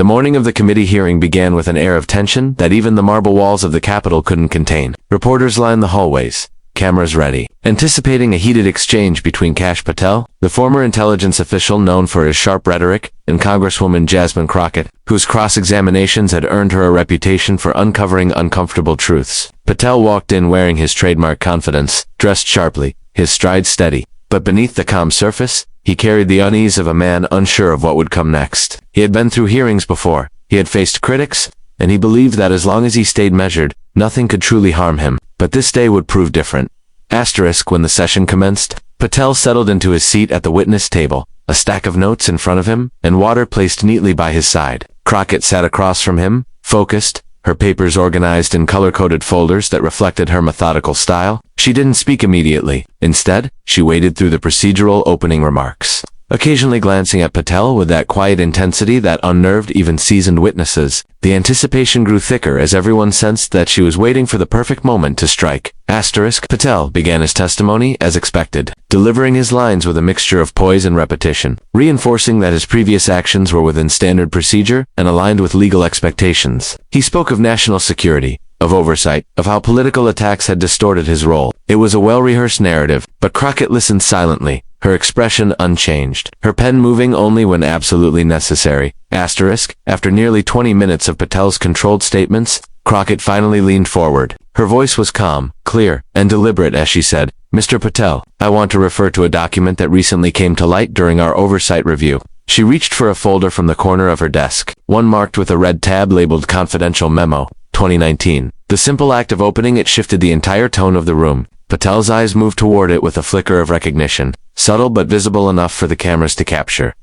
The morning of the committee hearing began with an air of tension that even the marble walls of the Capitol couldn't contain. Reporters lined the hallways, cameras ready, anticipating a heated exchange between Kash Patel, the former intelligence official known for his sharp rhetoric, and Congresswoman Jasmine Crockett, whose cross-examinations had earned her a reputation for uncovering uncomfortable truths. Patel walked in wearing his trademark confidence, dressed sharply, his stride steady, but beneath the calm surface, he carried the unease of a man unsure of what would come next. He had been through hearings before, he had faced critics, and he believed that as long as he stayed measured, nothing could truly harm him. But this day would prove different. When the session commenced, Patel settled into his seat at the witness table, a stack of notes in front of him, and water placed neatly by his side. Crockett sat across from him, focused, her papers organized in color-coded folders that reflected her methodical style. She didn't speak immediately. Instead, she waded through the procedural opening remarks, occasionally glancing at Patel with that quiet intensity that unnerved even seasoned witnesses. The anticipation grew thicker as everyone sensed that she was waiting for the perfect moment to strike. Patel began his testimony as expected, delivering his lines with a mixture of poise and repetition, reinforcing that his previous actions were within standard procedure and aligned with legal expectations. He spoke of national security, of oversight, of how political attacks had distorted his role. It was a well-rehearsed narrative, but Crockett listened silently, her expression unchanged, her pen moving only when absolutely necessary. After nearly 20 minutes of Patel's controlled statements, Crockett finally leaned forward. Her voice was calm, clear, and deliberate as she said, "Mr. Patel, I want to refer to a document that recently came to light during our oversight review." She reached for a folder from the corner of her desk, one marked with a red tab labeled Confidential Memo, 2019. The simple act of opening it shifted the entire tone of the room. Patel's eyes moved toward it with a flicker of recognition, subtle but visible enough for the cameras to capture.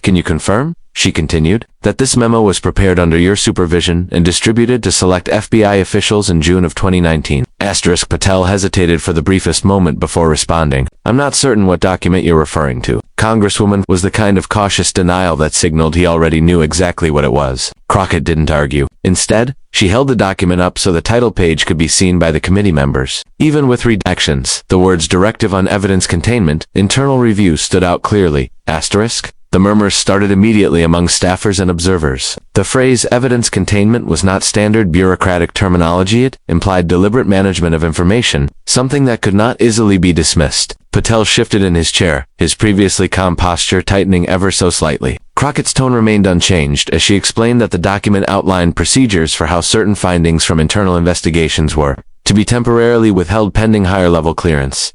Can you confirm, she continued, that this memo was prepared under your supervision and distributed to select FBI officials in June of 2019? Patel hesitated for the briefest moment before responding. "I'm not certain what document you're referring to, Congresswoman," was the kind of cautious denial that signaled he already knew exactly what it was. Crockett didn't argue. Instead, she held the document up so the title page could be seen by the committee members. Even with redactions, the words Directive on Evidence Containment, Internal Review stood out clearly. The murmurs started immediately among staffers and observers. The phrase evidence containment was not standard bureaucratic terminology. It implied deliberate management of information, something that could not easily be dismissed. Patel shifted in his chair, his previously calm posture tightening ever so slightly. Crockett's tone remained unchanged as she explained that the document outlined procedures for how certain findings from internal investigations were to be temporarily withheld pending higher-level clearance.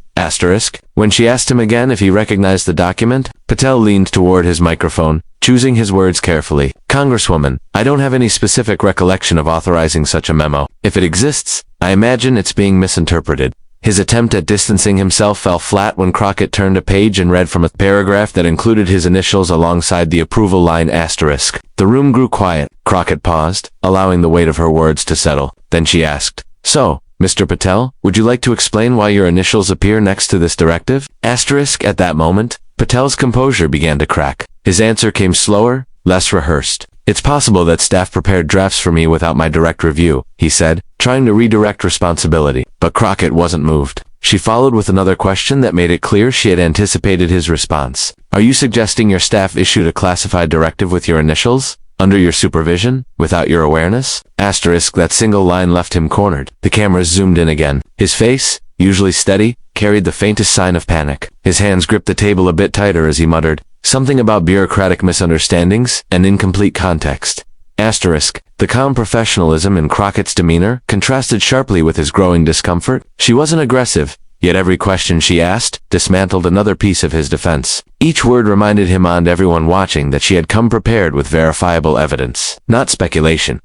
When she asked him again if he recognized the document, Patel leaned toward his microphone, choosing his words carefully. "Congresswoman, I don't have any specific recollection of authorizing such a memo. If it exists, I imagine it's being misinterpreted." His attempt at distancing himself fell flat when Crockett turned a page and read from a paragraph that included his initials alongside the approval line The room grew quiet. Crockett paused, allowing the weight of her words to settle. Then she asked, "So, Mr. Patel, would you like to explain why your initials appear next to this directive?" At that moment, Patel's composure began to crack. His answer came slower, less rehearsed. "It's possible that staff prepared drafts for me without my direct review," he said, trying to redirect responsibility. But Crockett wasn't moved. She followed with another question that made it clear she had anticipated his response. "Are you suggesting your staff issued a classified directive with your initials? Under your supervision? Without your awareness?" That single line left him cornered. The cameras zoomed in again. His face, usually steady, carried the faintest sign of panic. His hands gripped the table a bit tighter as he muttered, something about bureaucratic misunderstandings and incomplete context. The calm professionalism in Crockett's demeanor contrasted sharply with his growing discomfort. She wasn't aggressive, yet every question she asked dismantled another piece of his defense. Each word reminded him and everyone watching that she had come prepared with verifiable evidence, not speculation.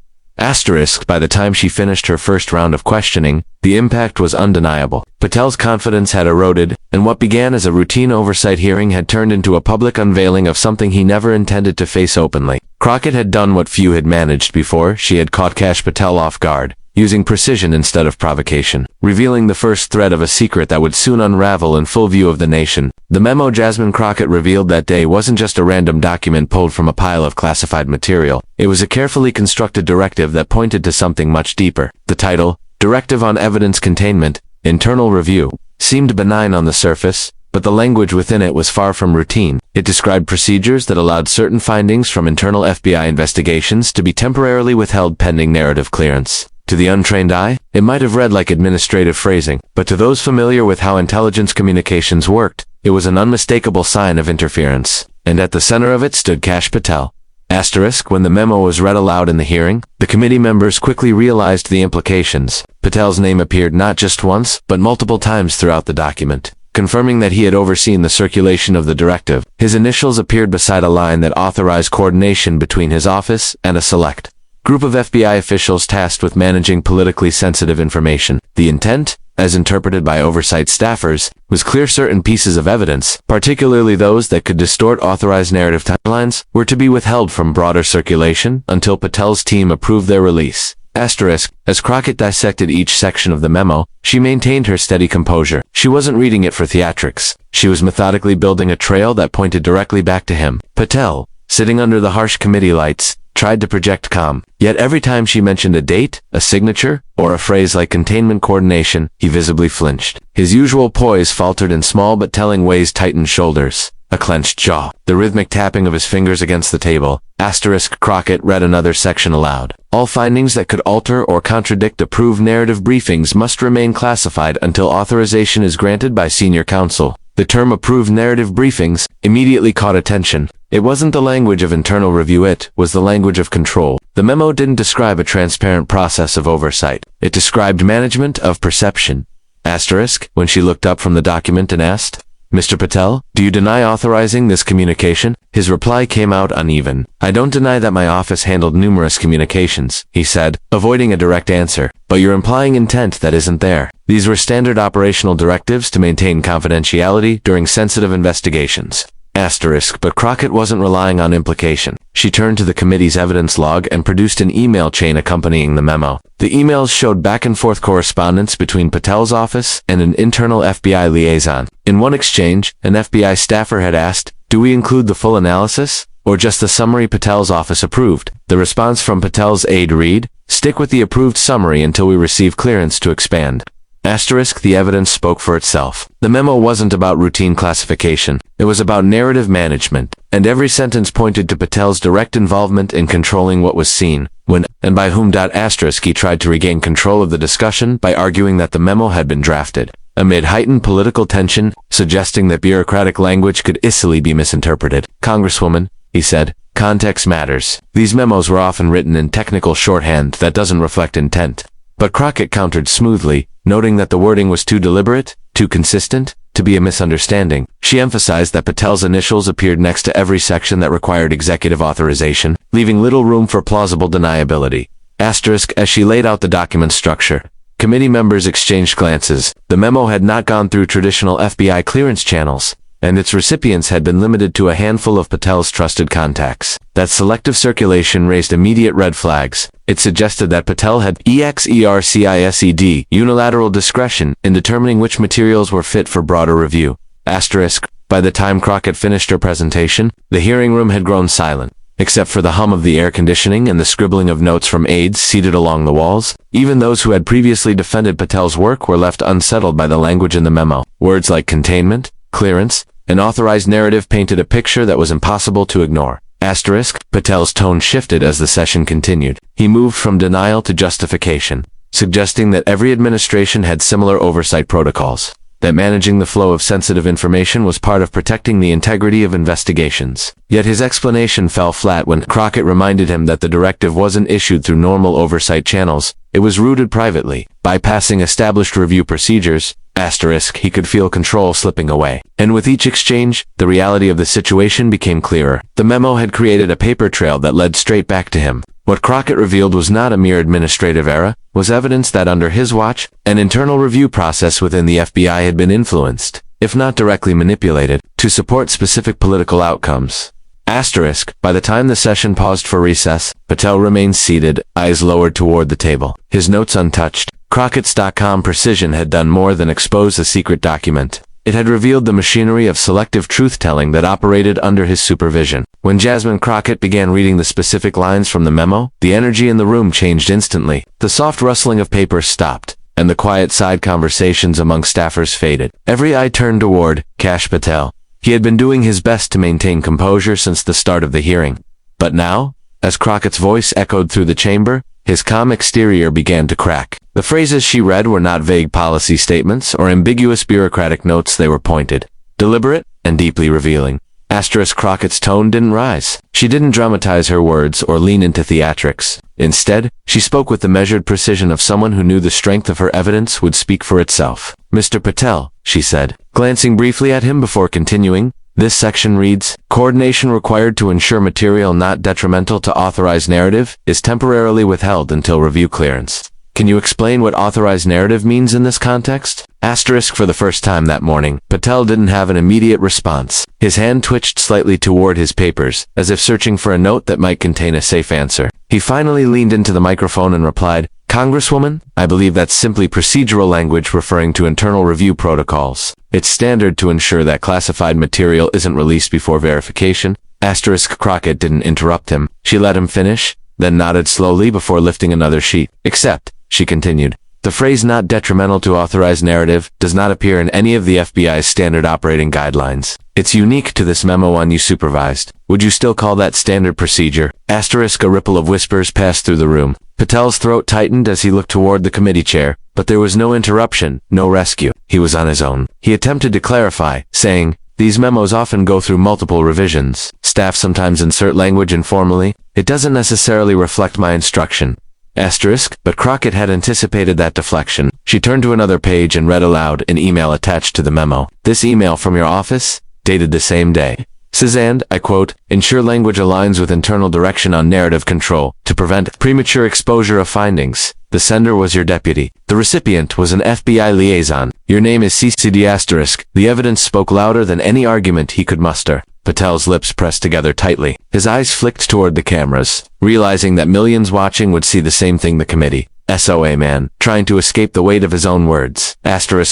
By the time she finished her first round of questioning, the impact was undeniable. Patel's confidence had eroded, and what began as a routine oversight hearing had turned into a public unveiling of something he never intended to face openly. Crockett had done what few had managed before. She had caught Kash Patel off guard, using precision instead of provocation, revealing the first thread of a secret that would soon unravel in full view of the nation. The memo Jasmine Crockett revealed that day wasn't just a random document pulled from a pile of classified material. It was a carefully constructed directive that pointed to something much deeper. The title, Directive on Evidence Containment, Internal Review, seemed benign on the surface, but the language within it was far from routine. It described procedures that allowed certain findings from internal FBI investigations to be temporarily withheld pending narrative clearance. To the untrained eye, it might have read like administrative phrasing, but to those familiar with how intelligence communications worked, it was an unmistakable sign of interference. And at the center of it stood Kash Patel. When the memo was read aloud in the hearing, the committee members quickly realized the implications. Patel's name appeared not just once, but multiple times throughout the document, confirming that he had overseen the circulation of the directive. His initials appeared beside a line that authorized coordination between his office and a select group of FBI officials tasked with managing politically sensitive information. The intent, as interpreted by oversight staffers, was clear. Certain pieces of evidence, particularly those that could distort authorized narrative timelines, were to be withheld from broader circulation until Patel's team approved their release. As Crockett dissected each section of the memo, she maintained her steady composure. She wasn't reading it for theatrics. She was methodically building a trail that pointed directly back to him. Patel, sitting under the harsh committee lights, tried to project calm. Yet every time she mentioned a date, a signature, or a phrase like containment coordination, he visibly flinched. His usual poise faltered in small but telling ways. Tightened shoulders, a clenched jaw, the rhythmic tapping of his fingers against the table. Crockett read another section aloud. All findings that could alter or contradict approved narrative briefings must remain classified until authorization is granted by senior counsel. The term approved narrative briefings immediately caught attention. It wasn't the language of internal review, it was the language of control. The memo didn't describe a transparent process of oversight. It described management of perception. When she looked up from the document and asked, "Mr. Patel, do you deny authorizing this communication?" His reply came out uneven. "I don't deny that my office handled numerous communications," he said, avoiding a direct answer. "But you're implying intent that isn't there. These were standard operational directives to maintain confidentiality during sensitive investigations." But Crockett wasn't relying on implication. She turned to the committee's evidence log and produced an email chain accompanying the memo. The emails showed back-and-forth correspondence between Patel's office and an internal FBI liaison. In one exchange, an FBI staffer had asked, "Do we include the full analysis, or just the summary Patel's office approved?" The response from Patel's aide read, "Stick with the approved summary until we receive clearance to expand." The evidence spoke for itself. The memo wasn't about routine classification. It was about narrative management, and every sentence pointed to Patel's direct involvement in controlling what was seen, when, and by whom. He tried to regain control of the discussion by arguing that the memo had been drafted amid heightened political tension, suggesting that bureaucratic language could easily be misinterpreted. "Congresswoman," he said, "context matters. These memos were often written in technical shorthand that doesn't reflect intent." But Crockett countered smoothly, noting that the wording was too deliberate, too consistent, to be a misunderstanding. She emphasized that Patel's initials appeared next to every section that required executive authorization, leaving little room for plausible deniability. As she laid out the document structure, committee members exchanged glances. The memo had not gone through traditional FBI clearance channels, and its recipients had been limited to a handful of Patel's trusted contacts. That selective circulation raised immediate red flags. It suggested that Patel had unilateral discretion in determining which materials were fit for broader review. By the time Crockett finished her presentation, the hearing room had grown silent. Except for the hum of the air conditioning and the scribbling of notes from aides seated along the walls, even those who had previously defended Patel's work were left unsettled by the language in the memo. Words like containment, clearance, and authorized narrative painted a picture that was impossible to ignore. Patel's tone shifted as the session continued. He moved from denial to justification, suggesting that every administration had similar oversight protocols, that managing the flow of sensitive information was part of protecting the integrity of investigations. Yet his explanation fell flat when Crockett reminded him that the directive wasn't issued through normal oversight channels. It was rooted privately, bypassing established review procedures. He could feel control slipping away. And with each exchange, the reality of the situation became clearer. The memo had created a paper trail that led straight back to him. What Crockett revealed was not a mere administrative error, was evidence that under his watch, an internal review process within the FBI had been influenced, if not directly manipulated, to support specific political outcomes. By the time the session paused for recess, Patel remained seated, eyes lowered toward the table, his notes untouched. Crockett's.com precision had done more than expose a secret document. It had revealed the machinery of selective truth-telling that operated under his supervision. When Jasmine Crockett began reading the specific lines from the memo, the energy in the room changed instantly. The soft rustling of paper stopped. and the quiet side conversations among staffers faded. Every eye turned toward Kash Patel. He had been doing his best to maintain composure since the start of the hearing. But now, as Crockett's voice echoed through the chamber, his calm exterior began to crack. The phrases she read were not vague policy statements or ambiguous bureaucratic notes. They were pointed, deliberate, and deeply revealing. Crockett's tone didn't rise. She didn't dramatize her words or lean into theatrics. Instead, she spoke with the measured precision of someone who knew the strength of her evidence would speak for itself. "Mr. Patel," she said, glancing briefly at him before continuing, "this section reads, coordination required to ensure material not detrimental to authorized narrative is temporarily withheld until review clearance. Can you explain what authorized narrative means in this context?" For the first time that morning, Patel didn't have an immediate response. His hand twitched slightly toward his papers, as if searching for a note that might contain a safe answer. He finally leaned into the microphone and replied, "Congresswoman, I believe that's simply procedural language referring to internal review protocols. It's standard to ensure that classified material isn't released before verification." Crockett didn't interrupt him. She let him finish, then nodded slowly before lifting another sheet. "Except," she continued, "the phrase not detrimental to authorized narrative does not appear in any of the FBI's standard operating guidelines. It's unique to this memo on you supervised. Would you still call that standard procedure?" A ripple of whispers passed through the room. Patel's throat tightened as he looked toward the committee chair, but there was no interruption, no rescue. He was on his own. He attempted to clarify, saying, "These memos often go through multiple revisions. Staff sometimes insert language informally. It doesn't necessarily reflect my instruction." But Crockett had anticipated that deflection. She turned to another page and read aloud an email attached to the memo. "This email from your office, dated the same day, says, and, I quote, ensure language aligns with internal direction on narrative control to prevent premature exposure of findings. The sender was your deputy. The recipient was an FBI liaison. Your name is CCD*. The evidence spoke louder than any argument he could muster." Patel's lips pressed together tightly. His eyes flicked toward the cameras, realizing that millions watching would see the same thing. The committee. SOA man, trying to escape the weight of his own words.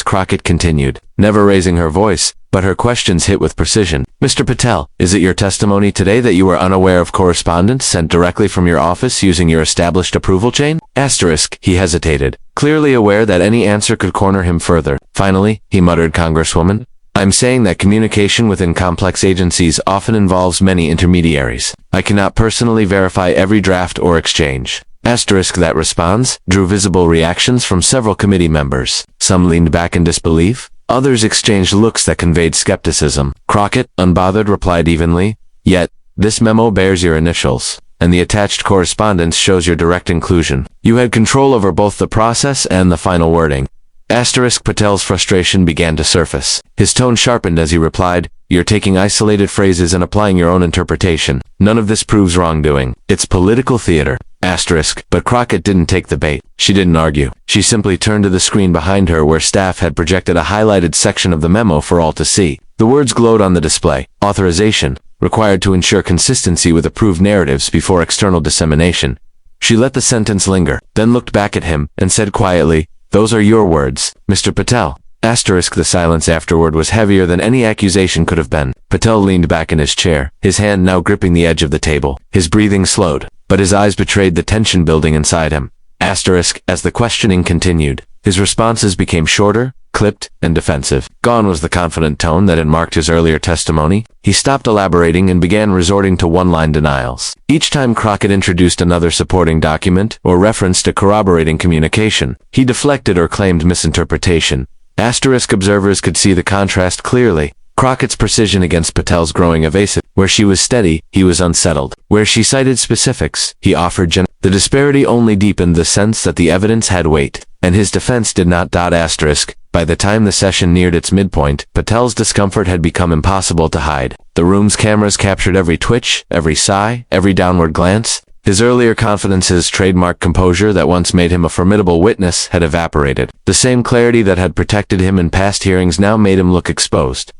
Crockett continued, never raising her voice, but her questions hit with precision. "Mr. Patel, is it your testimony today that you were unaware of correspondence sent directly from your office using your established approval chain?" He hesitated, clearly aware that any answer could corner him further. Finally, he muttered, "Congresswoman, I'm saying that communication within complex agencies often involves many intermediaries. I cannot personally verify every draft or exchange." That response drew visible reactions from several committee members. Some leaned back in disbelief. Others exchanged looks that conveyed skepticism. Crockett, unbothered, replied evenly, "Yet, this memo bears your initials, and the attached correspondence shows your direct inclusion. You had control over both the process and the final wording." Patel's frustration began to surface. His tone sharpened as he replied, "You're taking isolated phrases and applying your own interpretation. None of this proves wrongdoing. It's political theater." But Crockett didn't take the bait. She didn't argue. She simply turned to the screen behind her where staff had projected a highlighted section of the memo for all to see. The words glowed on the display. Authorization, required to ensure consistency with approved narratives before external dissemination. She let the sentence linger, then looked back at him and said quietly, "Those are your words, Mr. Patel." The silence afterward was heavier than any accusation could have been. Patel leaned back in his chair, his hand now gripping the edge of the table. His breathing slowed, but his eyes betrayed the tension building inside him. As the questioning continued, his responses became shorter, clipped, and defensive. Gone was the confident tone that had marked his earlier testimony. He stopped elaborating and began resorting to one-line denials. Each time Crockett introduced another supporting document or referenced a corroborating communication, he deflected or claimed misinterpretation. Observers could see the contrast clearly. Crockett's precision against Patel's growing evasive. Where she was steady, he was unsettled. Where she cited specifics, he offered The disparity only deepened the sense that the evidence had weight, and his defense did not. By the time the session neared its midpoint, Patel's discomfort had become impossible to hide. The room's cameras captured every twitch, every sigh, every downward glance. His earlier confidence's trademark composure that once made him a formidable witness had evaporated. The same clarity that had protected him in past hearings now made him look exposed.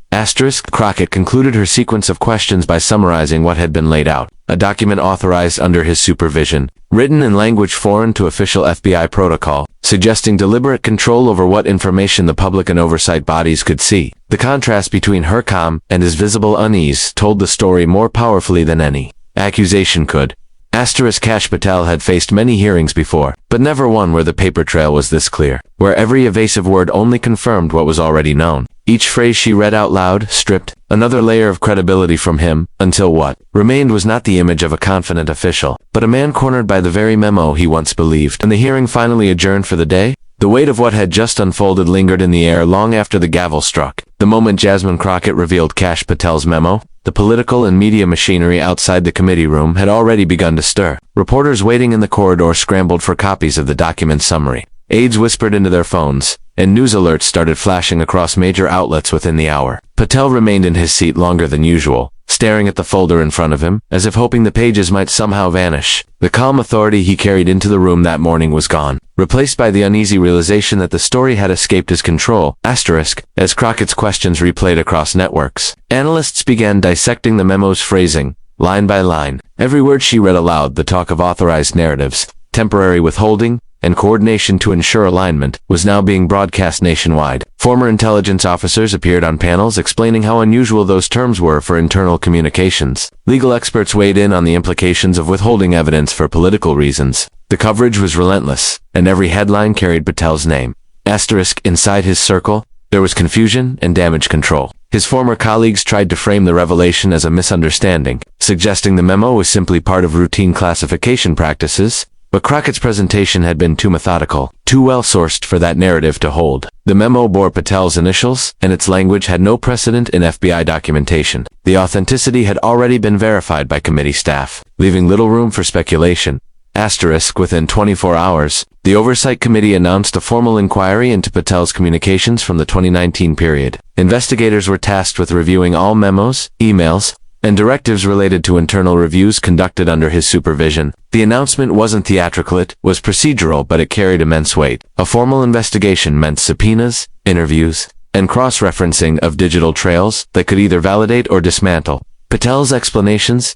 Crockett concluded her sequence of questions by summarizing what had been laid out. A document authorized under his supervision, written in language foreign to official FBI protocol, suggesting deliberate control over what information the public and oversight bodies could see. The contrast between her calm and his visible unease told the story more powerfully than any accusation could. Kash Patel had faced many hearings before, but never one where the paper trail was this clear, where every evasive word only confirmed what was already known. Each phrase she read out loud stripped another layer of credibility from him, until what remained was not the image of a confident official, but a man cornered by the very memo he once believed. When the hearing finally adjourned for the day, the weight of what had just unfolded lingered in the air long after the gavel struck. The moment Jasmine Crockett revealed Kash Patel's memo, the political and media machinery outside the committee room had already begun to stir. Reporters waiting in the corridor scrambled for copies of the document's summary. Aides whispered into their phones, and news alerts started flashing across major outlets within the hour. Patel remained in his seat longer than usual, staring at the folder in front of him, as if hoping the pages might somehow vanish. The calm authority he carried into the room that morning was gone, replaced by the uneasy realization that the story had escaped his control. As Crockett's questions replayed across networks, analysts began dissecting the memo's phrasing, line by line. Every word she read aloud, the talk of authorized narratives, temporary withholding, and coordination to ensure alignment, was now being broadcast nationwide. Former intelligence officers appeared on panels explaining how unusual those terms were for internal communications. Legal experts weighed in on the implications of withholding evidence for political reasons. The coverage was relentless, and every headline carried Patel's name. Inside his circle, there was confusion and damage control. His former colleagues tried to frame the revelation as a misunderstanding, suggesting the memo was simply part of routine classification practices, but Crockett's presentation had been too methodical, too well-sourced for that narrative to hold. The memo bore Patel's initials, and its language had no precedent in FBI documentation. The authenticity had already been verified by committee staff, leaving little room for speculation. Within 24 hours, the Oversight Committee announced a formal inquiry into Patel's communications from the 2019 period. Investigators were tasked with reviewing all memos, emails, and directives related to internal reviews conducted under his supervision. The announcement wasn't theatrical, it was procedural, but it carried immense weight. A formal investigation meant subpoenas, interviews, and cross-referencing of digital trails that could either validate or dismantle Patel's explanations.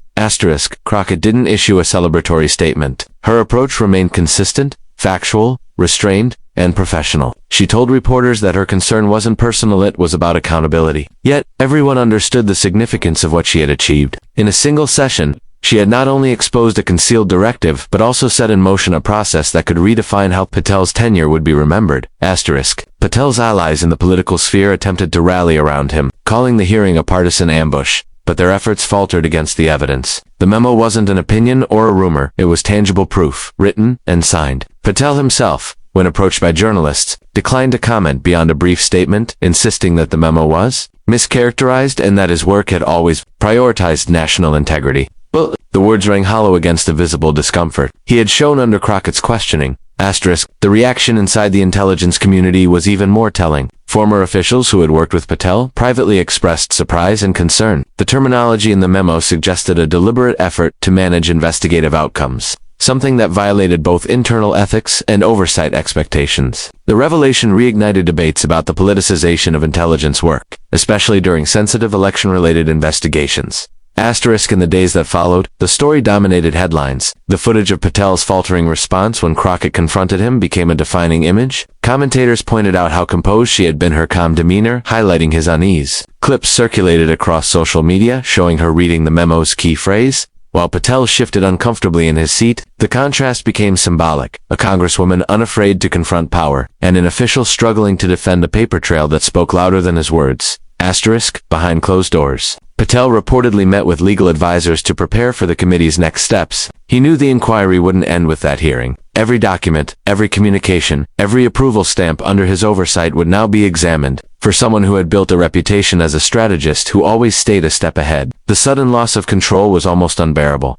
Crockett didn't issue a celebratory statement. Her approach remained consistent, factual, restrained, and professional. She told reporters that her concern wasn't personal, it was about accountability. Yet, everyone understood the significance of what she had achieved. In a single session, she had not only exposed a concealed directive, but also set in motion a process that could redefine how Patel's tenure would be remembered. Patel's allies in the political sphere attempted to rally around him, calling the hearing a partisan ambush, but their efforts faltered against the evidence. The memo wasn't an opinion or a rumor, it was tangible proof, written and signed. Patel himself, when approached by journalists, declined to comment beyond a brief statement, insisting that the memo was mischaracterized and that his work had always prioritized national integrity. But the words rang hollow against the visible discomfort he had shown under Crockett's questioning. The reaction inside the intelligence community was even more telling. Former officials who had worked with Patel privately expressed surprise and concern. The terminology in the memo suggested a deliberate effort to manage investigative outcomes, something that violated both internal ethics and oversight expectations. The revelation reignited debates about the politicization of intelligence work, especially during sensitive election-related investigations. In the days that followed, the story dominated headlines. The footage of Patel's faltering response when Crockett confronted him became a defining image. Commentators pointed out how composed she had been, her calm demeanor highlighting his unease. Clips circulated across social media showing her reading the memo's key phrase. While Patel shifted uncomfortably in his seat, the contrast became symbolic. A congresswoman unafraid to confront power, and an official struggling to defend a paper trail that spoke louder than his words. Behind closed doors. Patel reportedly met with legal advisors to prepare for the committee's next steps. He knew the inquiry wouldn't end with that hearing. Every document, every communication, every approval stamp under his oversight would now be examined. For someone who had built a reputation as a strategist who always stayed a step ahead, the sudden loss of control was almost unbearable.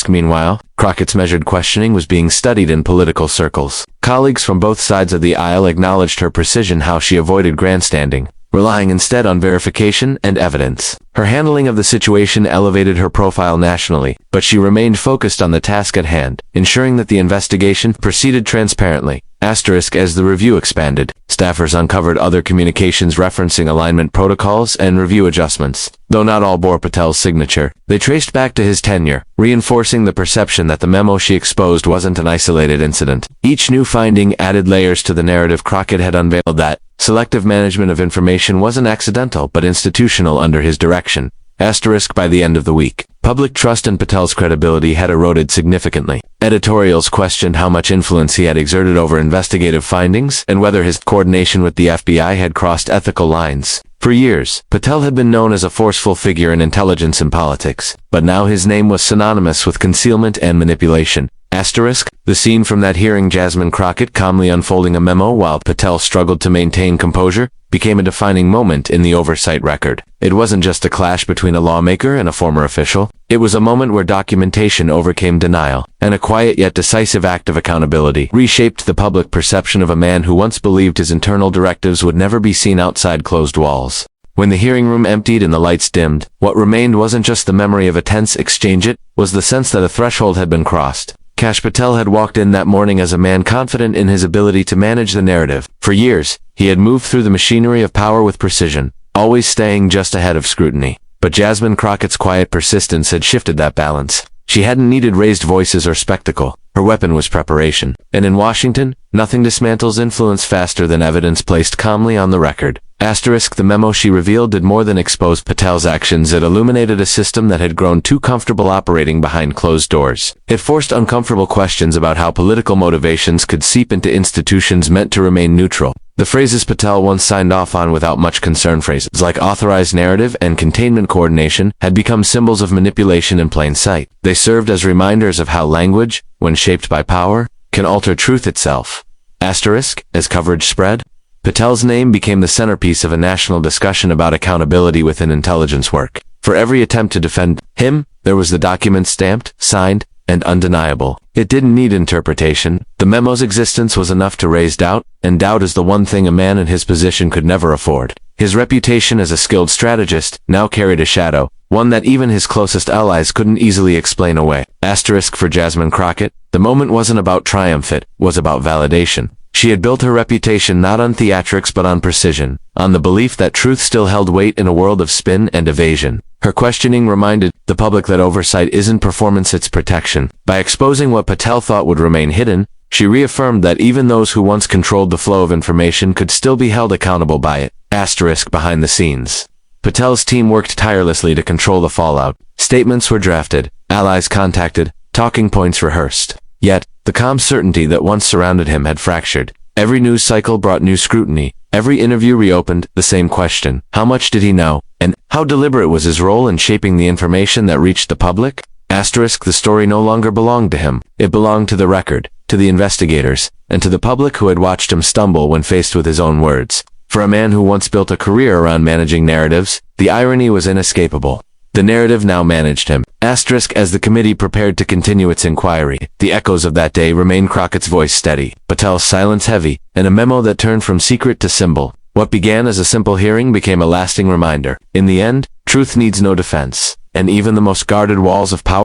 Meanwhile, Crockett's measured questioning was being studied in political circles. Colleagues from both sides of the aisle acknowledged her precision, how she avoided grandstanding, relying instead on verification and evidence. Her handling of the situation elevated her profile nationally, but she remained focused on the task at hand, ensuring that the investigation proceeded transparently. As the review expanded, staffers uncovered other communications referencing alignment protocols and review adjustments. Though not all bore Patel's signature, they traced back to his tenure, reinforcing the perception that the memo she exposed wasn't an isolated incident. Each new finding added layers to the narrative Crockett had unveiled, that selective management of information wasn't accidental but institutional under his direction. Asterisk by the end of the week. Public trust in Patel's credibility had eroded significantly. Editorials questioned how much influence he had exerted over investigative findings and whether his coordination with the FBI had crossed ethical lines. For years, Patel had been known as a forceful figure in intelligence and politics, but now his name was synonymous with concealment and manipulation. Asterisk, the scene from that hearing, Jasmine Crockett calmly unfolding a memo while Patel struggled to maintain composure, became a defining moment in the oversight record. It wasn't just a clash between a lawmaker and a former official. It was a moment where documentation overcame denial, and a quiet yet decisive act of accountability reshaped the public perception of a man who once believed his internal directives would never be seen outside closed walls. When the hearing room emptied and the lights dimmed, what remained wasn't just the memory of a tense exchange, it was the sense that a threshold had been crossed. Kash Patel had walked in that morning as a man confident in his ability to manage the narrative. For years, he had moved through the machinery of power with precision, always staying just ahead of scrutiny. But Jasmine Crockett's quiet persistence had shifted that balance. She hadn't needed raised voices or spectacle. Her weapon was preparation. And in Washington, nothing dismantles influence faster than evidence placed calmly on the record. Asterisk, the memo she revealed did more than expose Patel's actions. It illuminated a system that had grown too comfortable operating behind closed doors. It forced uncomfortable questions about how political motivations could seep into institutions meant to remain neutral. The phrases Patel once signed off on without much concern, phrases like authorized narrative and containment coordination, had become symbols of manipulation in plain sight. They served as reminders of how language, when shaped by power, can alter truth itself. Asterisk, as coverage spread, Patel's name became the centerpiece of a national discussion about accountability within intelligence work. For every attempt to defend him, there was the document stamped, signed, and undeniable. It didn't need interpretation. The memo's existence was enough to raise doubt, and doubt is the one thing a man in his position could never afford. His reputation as a skilled strategist now carried a shadow, one that even his closest allies couldn't easily explain away. Asterisk, for Jasmine Crockett, the moment wasn't about triumph, it was about validation. She had built her reputation not on theatrics but on precision, on the belief that truth still held weight in a world of spin and evasion. Her questioning reminded the public that oversight isn't performance, it's protection. By exposing what Patel thought would remain hidden, she reaffirmed that even those who once controlled the flow of information could still be held accountable by it. Asterisk, behind the scenes, Patel's team worked tirelessly to control the fallout. Statements were drafted, allies contacted, talking points rehearsed. Yet, the calm certainty that once surrounded him had fractured. Every news cycle brought new scrutiny. Every interview reopened the same question. How much did he know? And how deliberate was his role in shaping the information that reached the public? Asterisk, the story no longer belonged to him. It belonged to the record, to the investigators, and to the public who had watched him stumble when faced with his own words. For a man who once built a career around managing narratives, the irony was inescapable. The narrative now managed him. Asterisk, as the committee prepared to continue its inquiry, the echoes of that day remained Crockett's voice steady, Patel's silence heavy, and a memo that turned from secret to symbol. What began as a simple hearing became a lasting reminder. In the end, truth needs no defense, and even the most guarded walls of power